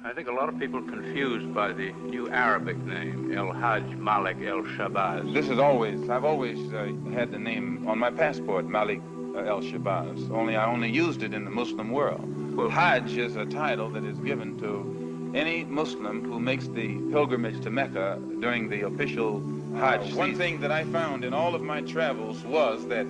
I think a lot of people confused by the new Arabic name, El Hajj Malik El Shabazz. I've always had the name on my passport, Malik El Shabazz, only I only used it in the Muslim world. Well, Hajj is a title that is given to any Muslim who makes the pilgrimage to Mecca during the official Hajj season. One thing that I found in all of my travels was that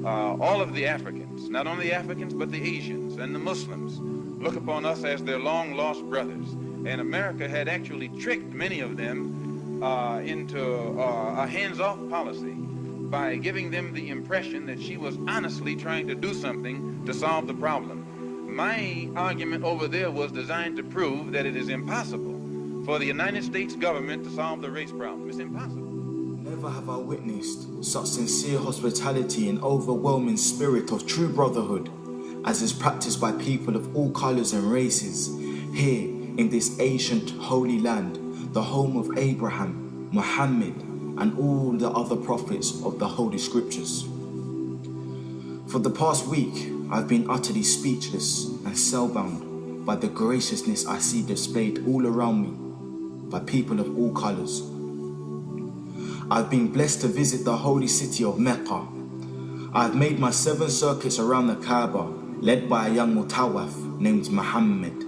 all of the Africans, not only the Africans, but the Asians and the Muslims, look upon us as their long-lost brothers. And America had actually tricked many of them into a hands-off policy by giving them the impression that she was honestly trying to do something to solve the problem. My argument over there was designed to prove that it is impossible for the United States government to solve the race problem. It's impossible. Never have I witnessed such sincere hospitality and overwhelming spirit of true brotherhood as is practiced by people of all colors and races here in this ancient holy land, the home of Abraham, Muhammad, and all the other prophets of the Holy Scriptures. For the past week, I've been utterly speechless and spellbound by the graciousness I see displayed all around me by people of all colors. I've been blessed to visit the holy city of Mecca. I've made my 7 circuits around the Kaaba, led by a young Mutawaf named Muhammad.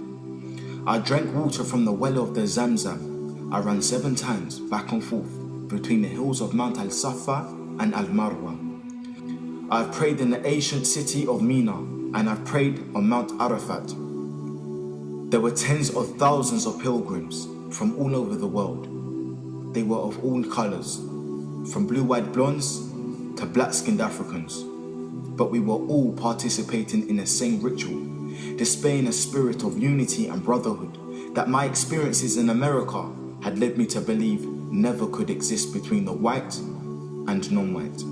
I drank water from the well of the Zamzam. I ran 7 times back and forth between the hills of Mount Al-Safa and Al-Marwa. I've prayed in the ancient city of Mina, and I've prayed on Mount Arafat. There were tens of thousands of pilgrims from all over the world. They were of all colors, from blue-eyed blondes to black-skinned Africans. But we were all participating in the same ritual, displaying a spirit of unity and brotherhood that my experiences in America had led me to believe never could exist between the white and non-white.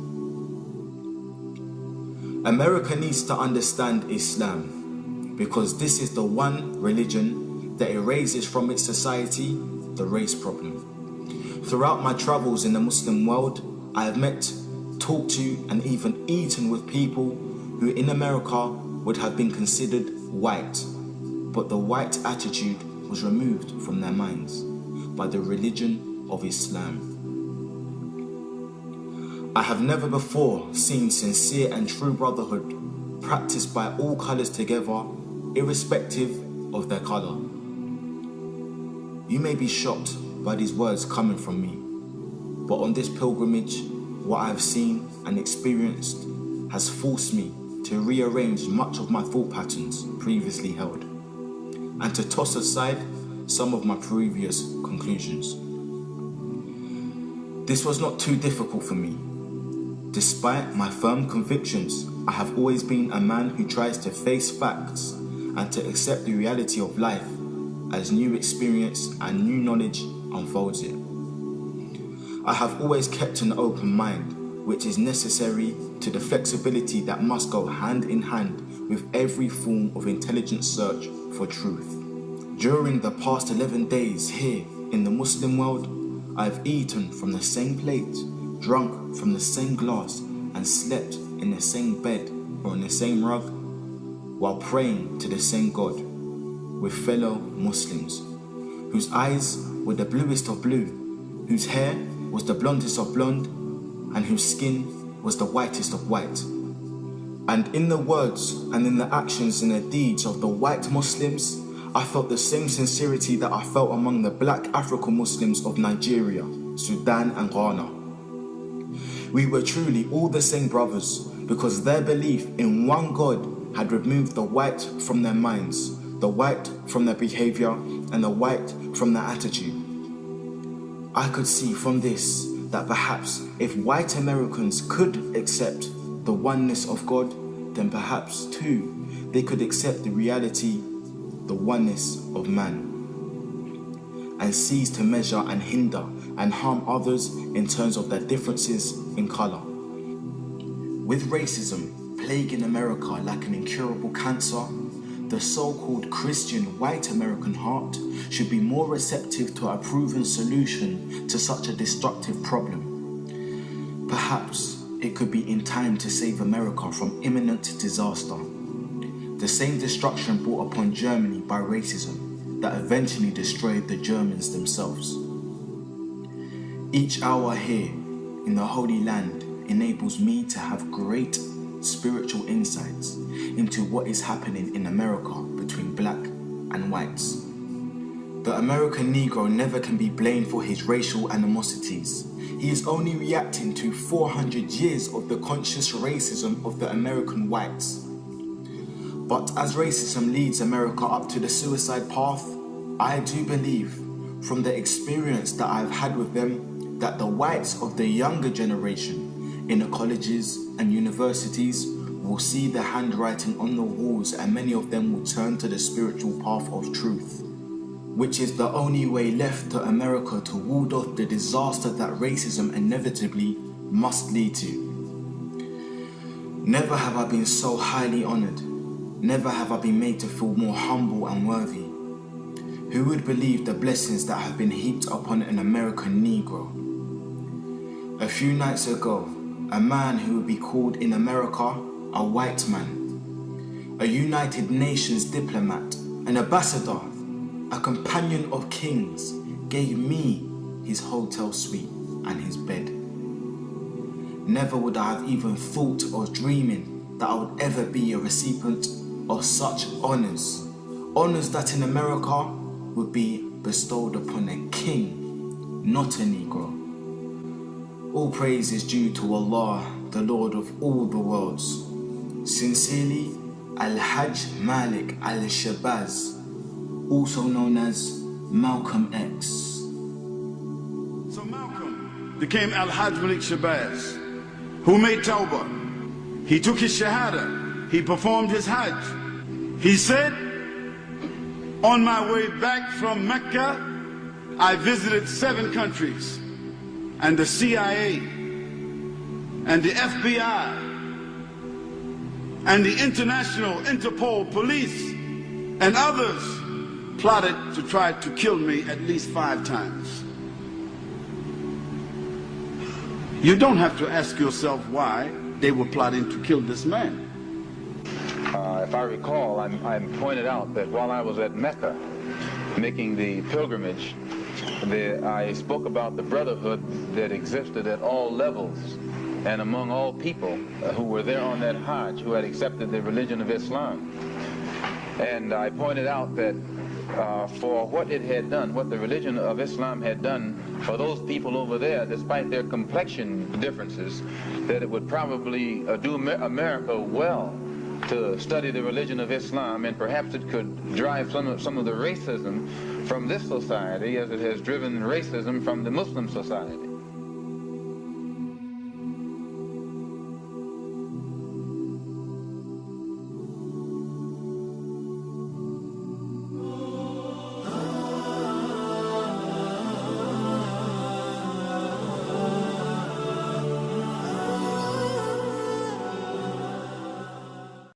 America needs to understand Islam because this is the one religion that erases from its society the race problem. Throughout my travels in the Muslim world, I have met, talked to, and even eaten with people who in America would have been considered white, but the white attitude was removed from their minds by the religion of Islam. I have never before seen sincere and true brotherhood practiced by all colors together, irrespective of their color. You may be shocked by these words coming from me, but on this pilgrimage, what I have seen and experienced has forced me to rearrange much of my thought patterns previously held, and to toss aside some of my previous conclusions. This was not too difficult for me. Despite my firm convictions, I have always been a man who tries to face facts and to accept the reality of life as new experience and new knowledge unfolds it. I have always kept an open mind, which is necessary to the flexibility that must go hand in hand with every form of intelligent search for truth. During the past 11 days here in the Muslim world, I have eaten from the same plate, drunk from the same glass, and slept in the same bed or on the same rug, while praying to the same God with fellow Muslims, whose eyes were the bluest of blue, whose hair was the blondest of blonde, and whose skin was the whitest of white. And in the words and in the actions and the deeds of the white Muslims, I felt the same sincerity that I felt among the black African Muslims of Nigeria, Sudan and Ghana. We were truly all the same brothers because their belief in one God had removed the white from their minds, the white from their behavior, and the white from their attitude. I could see from this that perhaps if white Americans could accept the oneness of God, then perhaps too they could accept the reality, the oneness of man, and cease to measure and hinder and harm others in terms of their differences in color. With racism plaguing America like an incurable cancer, the so-called Christian white American heart should be more receptive to a proven solution to such a destructive problem. Perhaps it could be in time to save America from imminent disaster. The same destruction brought upon Germany by racism that eventually destroyed the Germans themselves. Each hour here in the Holy Land enables me to have great spiritual insights into what is happening in America between black and whites. The American Negro never can be blamed for his racial animosities. He is only reacting to 400 years of the conscious racism of the American whites. But as racism leads America up to the suicide path, I do believe, from the experience that I've had with them, that the whites of the younger generation in the colleges and universities will see the handwriting on the walls, and many of them will turn to the spiritual path of truth, which is the only way left to America to ward off the disaster that racism inevitably must lead to. Never have I been so highly honored. Never have I been made to feel more humble and worthy. Who would believe the blessings that have been heaped upon an American Negro? A few nights ago, a man who would be called in America a white man, a United Nations diplomat, an ambassador, a companion of kings, gave me his hotel suite and his bed. Never would I have even thought or dreaming that I would ever be a recipient of such honors. Honors that in America would be bestowed upon a king, not a Negro. All praise is due to Allah, the Lord of all the worlds. Sincerely, Al-Hajj Malik Al-Shabazz, also known as Malcolm X. So Malcolm became Al-Hajj Malik Shabazz, who made Tawbah. He took his Shahada. He performed his Hajj. He said, on my way back from Mecca, I visited 7 countries, and the CIA, and the FBI, and the International Interpol Police, and others plotted to try to kill me at least 5 times. You don't have to ask yourself why they were plotting to kill this man. If I recall, I pointed out that while I was at Mecca making the pilgrimage, I spoke about the brotherhood that existed at all levels and among all people who were there on that Hajj, who had accepted the religion of Islam. And I pointed out that for what it had done, what the religion of Islam had done for those people over there, despite their complexion differences, that it would probably do America well to study the religion of Islam, and perhaps it could drive some of the racism from this society as it has driven racism from the Muslim society.